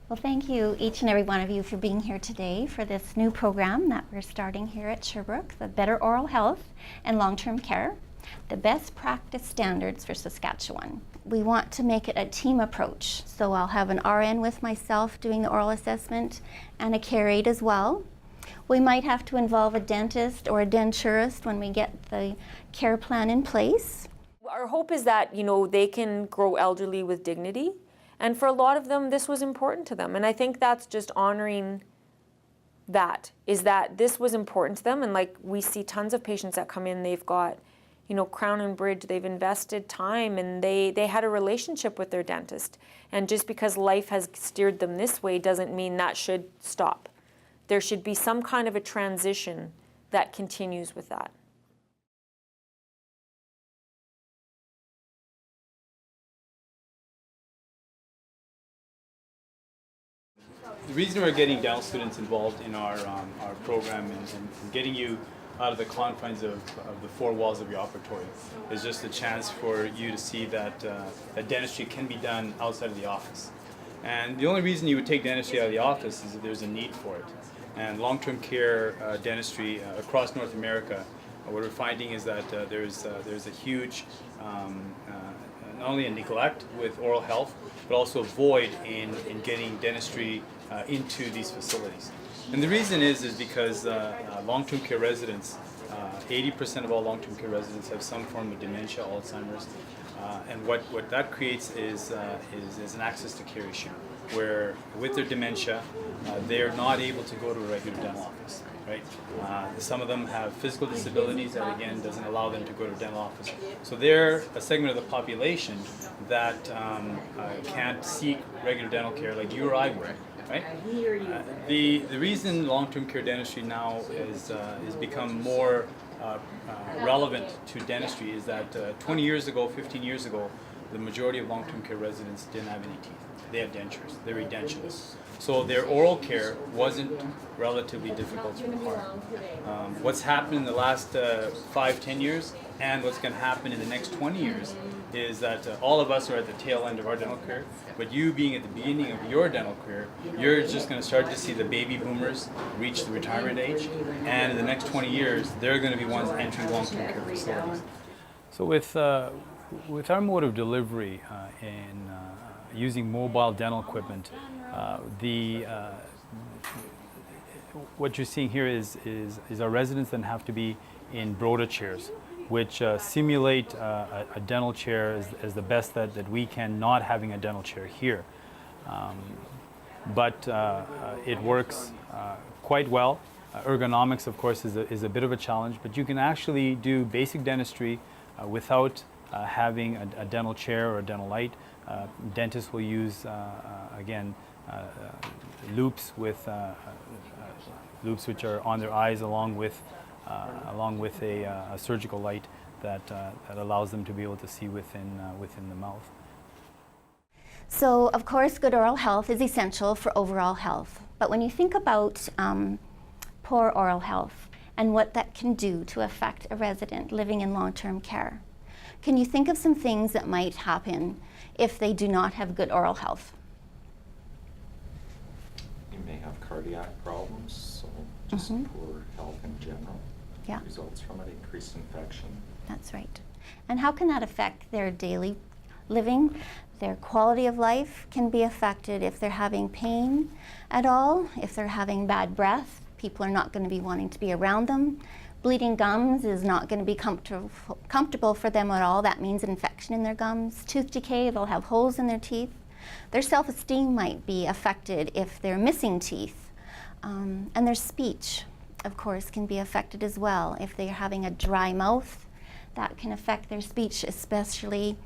Well, thank you, each and every one of you, for being here today for this new program that we're starting here at Sherbrooke, the Better Oral Health and Long-Term Care, the Best Practice Standards for Saskatchewan. We want to make it a team approach, so I'll have an RN with myself doing the oral assessment and a care aide as well. We might have to involve a dentist or a denturist when we get the care plan in place. Our hope is that, they can grow elderly with dignity. And for a lot of them, this was important to them. And I think that's just honoring that, is that this was important to them. And like we see tons of patients that come in, they've got, crown and bridge, they've invested time and they had a relationship with their dentist. And just because life has steered them this way doesn't mean that should stop. There should be some kind of a transition that continues with that. The reason we're getting dental students involved in our program and getting you out of the confines of the four walls of your operatory is just a chance for you to see that, that dentistry can be done outside of the office. And the only reason you would take dentistry out of the office is that there's a need for it. And long-term care dentistry across North America, what we're finding is that there's a huge not only a neglect with oral health, but also a void in getting dentistry into these facilities. And the reason is because long-term care residents, 80% of all long-term care residents have some form of dementia, Alzheimer's, and what that creates is an access to care issue, where with their dementia, they're not able to go to a regular dental office. Right? Some of them have physical disabilities that again doesn't allow them to go to a dental office. So they're a segment of the population that can't seek regular dental care like you or I would. Right? The reason long-term care dentistry now is become more relevant to dentistry is that 20 years ago, 15 years ago, the majority of long-term care residents didn't have any teeth. They had dentures. They were edentulous. So their oral care wasn't relatively difficult to acquire. What's happened in the last 5-10 years and what's going to happen in the next 20 years is that all of us are at the tail end of our dental career, but you being at the beginning of your dental career, you're just going to start to see the baby boomers reach the retirement age, and in the next 20 years, they're going to be ones entering long-term care facilities. So with our mode of delivery in using mobile dental equipment, what you're seeing here is our residents then have to be in Broda chairs, which simulate a dental chair as the best that we can, not having a dental chair here. But it works quite well. Ergonomics, of course, is a bit of a challenge, but you can actually do basic dentistry without having a dental chair or a dental light. Dentists will use, again, loops which are on their eyes along with a surgical light that allows them to be able to see within the mouth. So, of course, good oral health is essential for overall health. But when you think about poor oral health and what that can do to affect a resident living in long-term care, can you think of some things that might happen if they do not have good oral health? You may have cardiac problems, so just poor health in general. Yeah. Results from it, increased infection. That's right. And how can that affect their daily living? Their quality of life can be affected if they're having pain at all, if they're having bad breath. People are not going to be wanting to be around them. Bleeding gums is not going to be comfortable for them at all. That means infection in their gums. Tooth decay, they'll have holes in their teeth. Their self-esteem might be affected if they're missing teeth. And their speech, of course, can be affected as well. If they're having a dry mouth, that can affect their speech, especially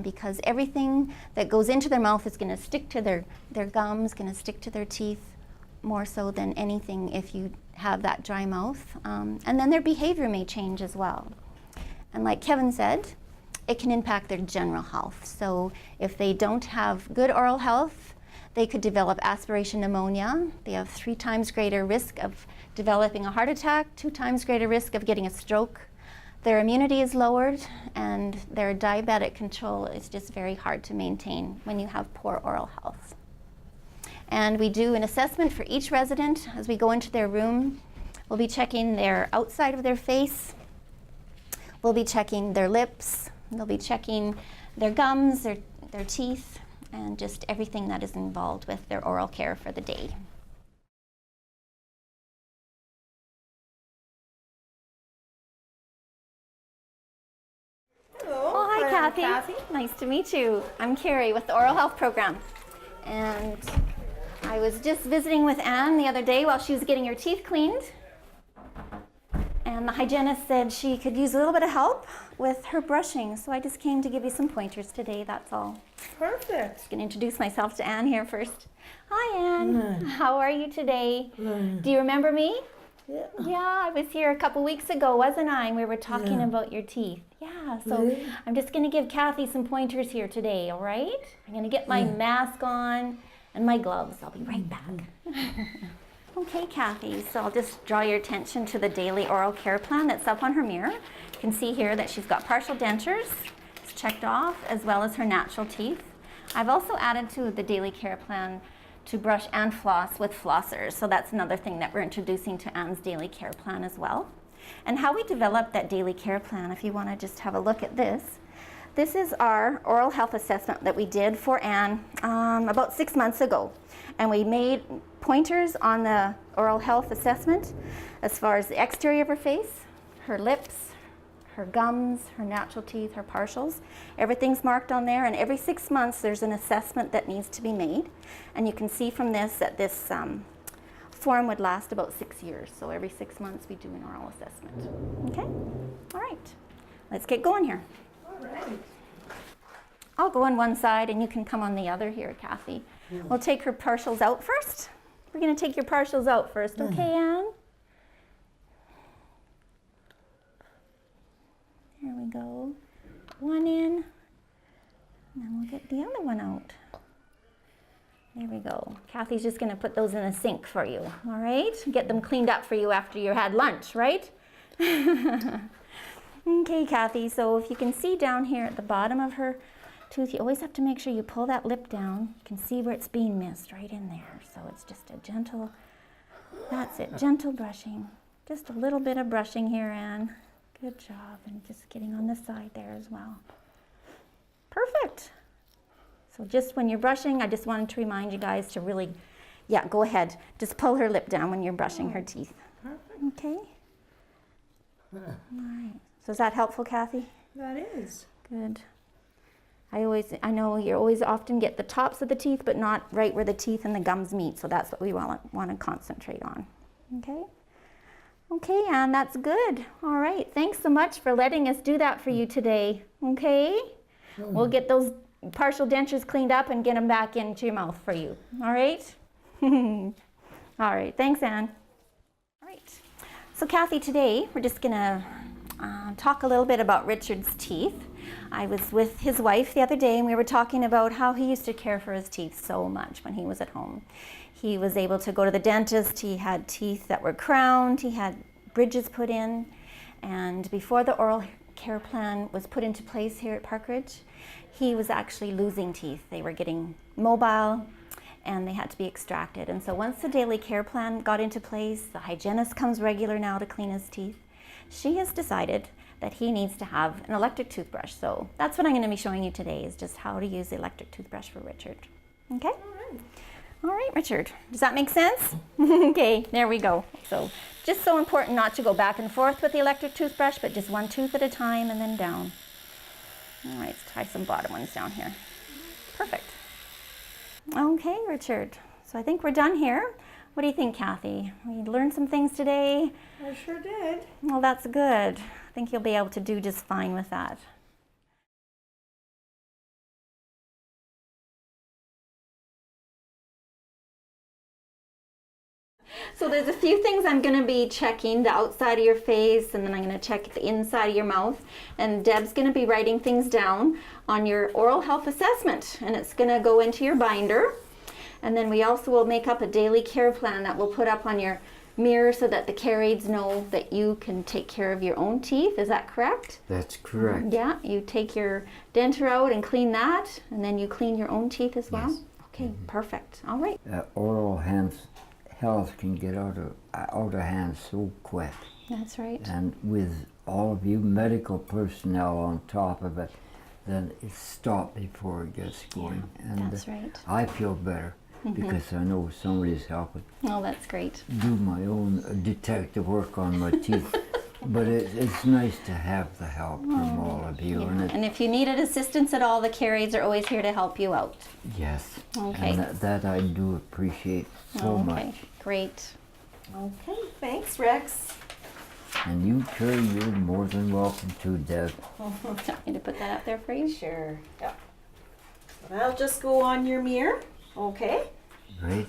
because everything that goes into their mouth is going to stick to their gums, going to stick to their teeth, more so than anything if you have that dry mouth. And then their behavior may change as well. And like Kevin said, it can impact their general health. So if they don't have good oral health, they could develop aspiration pneumonia. They have 3 times greater risk of developing a heart attack, 2 times greater risk of getting a stroke. Their immunity is lowered, and their diabetic control is just very hard to maintain when you have poor oral health. And we do an assessment for each resident as we go into their room. We'll be checking their outside of their face. We'll be checking their lips. They'll be checking their gums, their teeth, and just everything that is involved with their oral care for the day. Hello. Oh, hi, I'm Kathy. Nice to meet you. I'm Carrie with the Oral Health Program. And I was just visiting with Anne the other day while she was getting her teeth cleaned. And the hygienist said she could use a little bit of help with her brushing. So I just came to give you some pointers today, that's all. Perfect. I'm going to introduce myself to Anne here first. Hi, Anne. How are you today? Do you remember me? Yeah. Yeah, I was here a couple weeks ago, wasn't I? And we were talking about your teeth. Yeah, so I'm just going to give Kathy some pointers here today, all right? I'm going to get my mask on and my gloves. I'll be right back. Okay, Kathy, so I'll just draw your attention to the daily oral care plan that's up on her mirror. You can see here that she's got partial dentures. It's checked off, as well as her natural teeth. I've also added to the daily care plan to brush and floss with flossers. So that's another thing that we're introducing to Anne's daily care plan as well. And how we developed that daily care plan, if you want to just have a look at this. This is our oral health assessment that we did for Anne about 6 months ago. And we made pointers on the oral health assessment as far as the exterior of her face, her lips, her gums, her natural teeth, her partials. Everything's marked on there, and every 6 months there's an assessment that needs to be made. And you can see from this that this form would last about 6 years. So every 6 months we do an oral assessment. Okay? All right. Let's get going here. All right. I'll go on one side and you can come on the other here, Kathy. We'll take her partials out first. We're going to take your partials out first, okay, Anne? There we go. One in, and then we'll get the other one out. There we go. Kathy's just going to put those in the sink for you, all right? Get them cleaned up for you after you had lunch, right? Okay, Kathy, so if you can see down here at the bottom of her tooth, you always have to make sure you pull that lip down. You can see where it's being missed right in there. So it's just a gentle, that's it, gentle brushing. Just a little bit of brushing here, Anne. Good job, and just getting on the side there as well. Perfect. So just when you're brushing, I just wanted to remind you guys to really, yeah, go ahead. Just pull her lip down when you're brushing her teeth. Perfect. Okay? All right. So is that helpful, Kathy? That is. Good. I know you always often get the tops of the teeth, but not right where the teeth and the gums meet. So that's what we want to concentrate on. Okay? Okay, Anne, that's good. All right. Thanks so much for letting us do that for you today. Okay? We'll get those partial dentures cleaned up and get them back into your mouth for you. All right? All right. Thanks, Anne. All right. So, Kathy, today we're just going to talk a little bit about Richard's teeth. I was with his wife the other day and we were talking about how he used to care for his teeth so much when he was at home. He was able to go to the dentist, he had teeth that were crowned, he had bridges put in, and before the oral care plan was put into place here at Parkridge, he was actually losing teeth. They were getting mobile and they had to be extracted. And so once the daily care plan got into place, the hygienist comes regular now to clean his teeth. She has decided that he needs to have an electric toothbrush. So that's what I'm going to be showing you today, is just how to use the electric toothbrush for Richard. Okay? All right, Richard. Does that make sense? Okay, there we go. So just so important not to go back and forth with the electric toothbrush, but just one tooth at a time and then down. All right, let's try some bottom ones down here. Perfect. Okay, Richard. So I think we're done here. What do you think, Kathy? We learned some things today. I sure did. Well, that's good. I think you'll be able to do just fine with that. So there's a few things I'm going to be checking, the outside of your face, and then I'm going to check the inside of your mouth. And Deb's going to be writing things down on your oral health assessment, and it's going to go into your binder. And then we also will make up a daily care plan that we'll put up on your mirror so that the care aides know that you can take care of your own teeth. Is that correct? That's correct. Yeah, you take your denture out and clean that, and then you clean your own teeth as well? Yes. Okay, perfect. All right. Oral health can get out of hand so quick. That's right. And with all of you medical personnel on top of it, then it's stopped before it gets going. And That's right. I feel better because I know somebody's helping Oh, that's great. do my own detective work on my teeth. But it's nice to have the help from all of you. Yeah. And if you needed assistance at all, the care aides are always here to help you out. Yes. Okay. And that I do appreciate so Okay, much. great. Okay, thanks, Rex. And you, Terry, you're more than welcome to, Deb. Want me to put that up there for you? Sure. Yeah. I'll just go on your mirror. Okay. Right?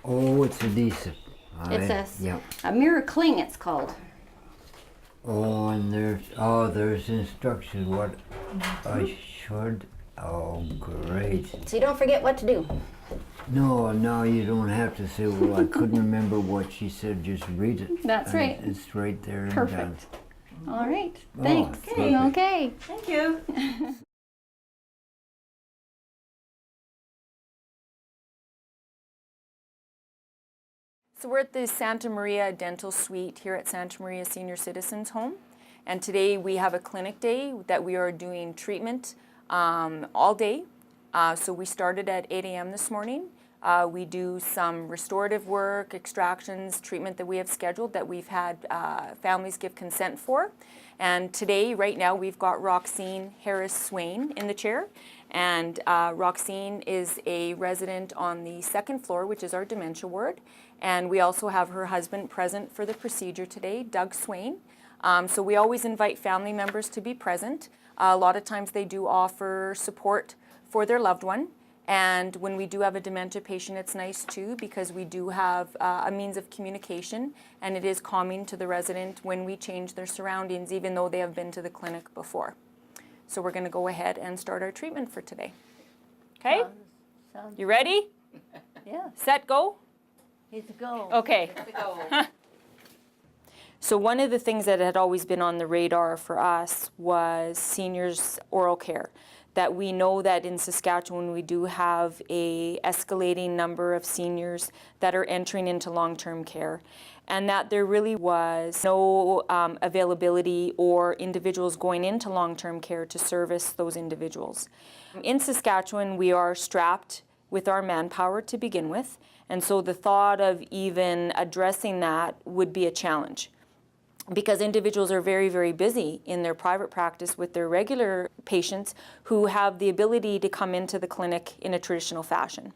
Oh, it's adhesive. It's yeah. a mirror cling, it's called. Oh, and there's instructions what I should. Oh, great. So you don't forget what to do. No, you don't have to say, well, I couldn't remember what she said. Just read it. That's and right. It's right there. And Perfect. All right. Oh, Thanks. perfect. Okay. Thank you. So we're at the Santa Maria Dental Suite here at Santa Maria Senior Citizens Home. And today we have a clinic day that we are doing treatment all day. So we started at 8 a.m. this morning. We do some restorative work, extractions, treatment that we have scheduled that we've had families give consent for. And today, right now, we've got Roxine Harris-Swain in the chair. And Roxine is a resident on the second floor, which is our dementia ward. And we also have her husband present for the procedure today, Doug Swain. So we always invite family members to be present. A lot of times they do offer support for their loved one. And when we do have a dementia patient, it's nice too because we do have a means of communication, and it is calming to the resident when we change their surroundings, even though they have been to the clinic before. So we're going to go ahead and start our treatment for today. Okay? You ready? Yeah. Set, go? It's a go. Okay. So one of the things that had always been on the radar for us was seniors' oral care. That we know that in Saskatchewan we do have a escalating number of seniors that are entering into long-term care, and that there really was no availability or individuals going into long-term care to service those individuals. In Saskatchewan, we are strapped with our manpower to begin with, and so the thought of even addressing that would be a challenge, because individuals are very, very busy in their private practice with their regular patients who have the ability to come into the clinic in a traditional fashion.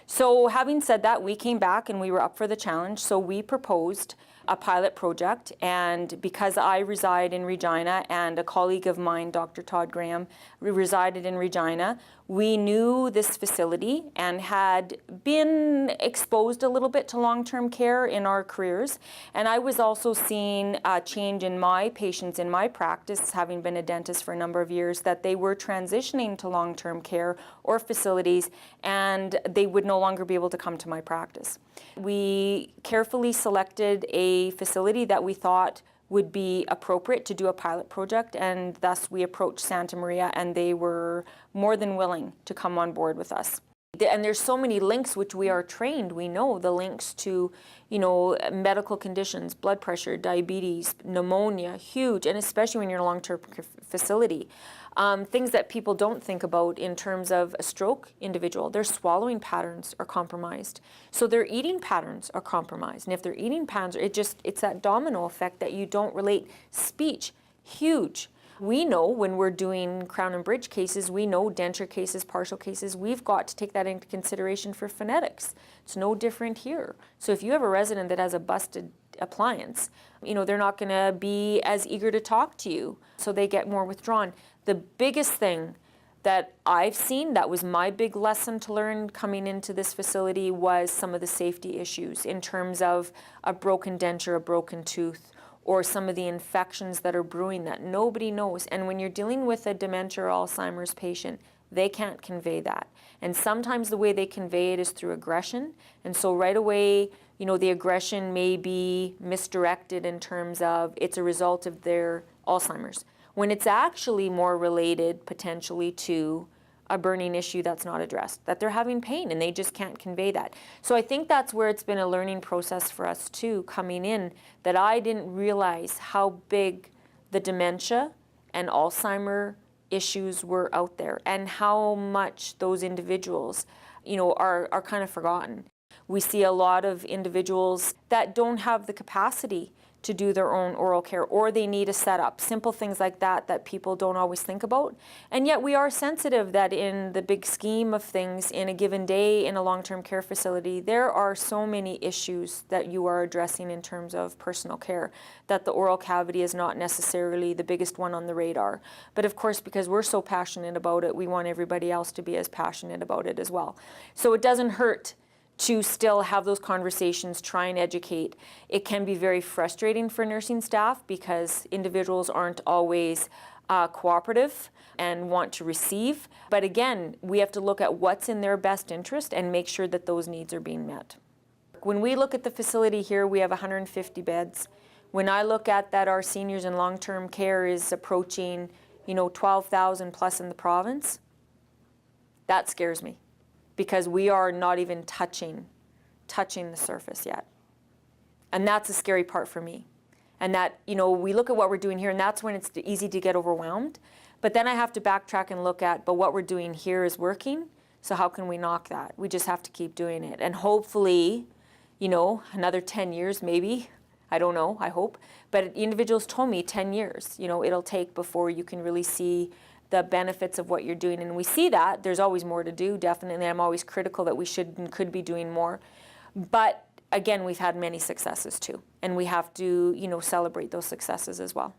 So having said that, we came back and we were up for the challenge, so we proposed a pilot project, and because I reside in Regina and a colleague of mine, Dr. Todd Graham, resided in Regina, we knew this facility and had been exposed a little bit to long-term care in our careers. And I was also seeing a change in my patients in my practice, having been a dentist for a number of years, that they were transitioning to long-term care or facilities and they would no longer be able to come to my practice. We carefully selected a facility that we thought would be appropriate to do a pilot project, and thus we approached Santa Maria, and they were more than willing to come on board with us. And there's so many links which we are trained. We know the links to, medical conditions, blood pressure, diabetes, pneumonia, huge, and especially when you're in a long-term facility. Things that people don't think about in terms of a stroke individual, their swallowing patterns are compromised. So their eating patterns are compromised. And if their eating patterns, it's that domino effect that you don't relate. Speech, huge. We know when we're doing crown and bridge cases, we know denture cases, partial cases, we've got to take that into consideration for phonetics. It's no different here. So if you have a resident that has a busted appliance, they're not going to be as eager to talk to you, so they get more withdrawn. The biggest thing that I've seen, that was my big lesson to learn coming into this facility, was some of the safety issues in terms of a broken denture, a broken tooth, or some of the infections that are brewing that nobody knows. And when you're dealing with a dementia or Alzheimer's patient, they can't convey that. And sometimes the way they convey it is through aggression. And so right away, the aggression may be misdirected in terms of it's a result of their Alzheimer's, when it's actually more related potentially to a burning issue that's not addressed, that they're having pain and they just can't convey that. So I think that's where it's been a learning process for us too, coming in, that I didn't realize how big the dementia and Alzheimer issues were out there and how much those individuals, are kind of forgotten. We see a lot of individuals that don't have the capacity to do their own oral care, or they need a setup, simple things like that that people don't always think about. And yet we are sensitive that in the big scheme of things, in a given day in a long-term care facility, there are so many issues that you are addressing in terms of personal care, that the oral cavity is not necessarily the biggest one on the radar. But of course, because we're so passionate about it, we want everybody else to be as passionate about it as well. So it doesn't hurt to still have those conversations, try and educate. It can be very frustrating for nursing staff because individuals aren't always cooperative and want to receive. But again, we have to look at what's in their best interest and make sure that those needs are being met. When we look at the facility here, we have 150 beds. When I look at that our seniors in long-term care is approaching, 12,000 plus in the province, that scares me, because we are not even touching the surface yet. And that's a scary part for me. And that, we look at what we're doing here, and that's when it's easy to get overwhelmed. But then I have to backtrack and look at, but what we're doing here is working, so how can we knock that? We just have to keep doing it. And hopefully, another 10 years maybe, I don't know, I hope. But individuals told me 10 years, it'll take before you can really see the benefits of what you're doing. And we see that. There's always more to do, definitely. I'm always critical that we should and could be doing more. But again, we've had many successes too. And we have to, celebrate those successes as well.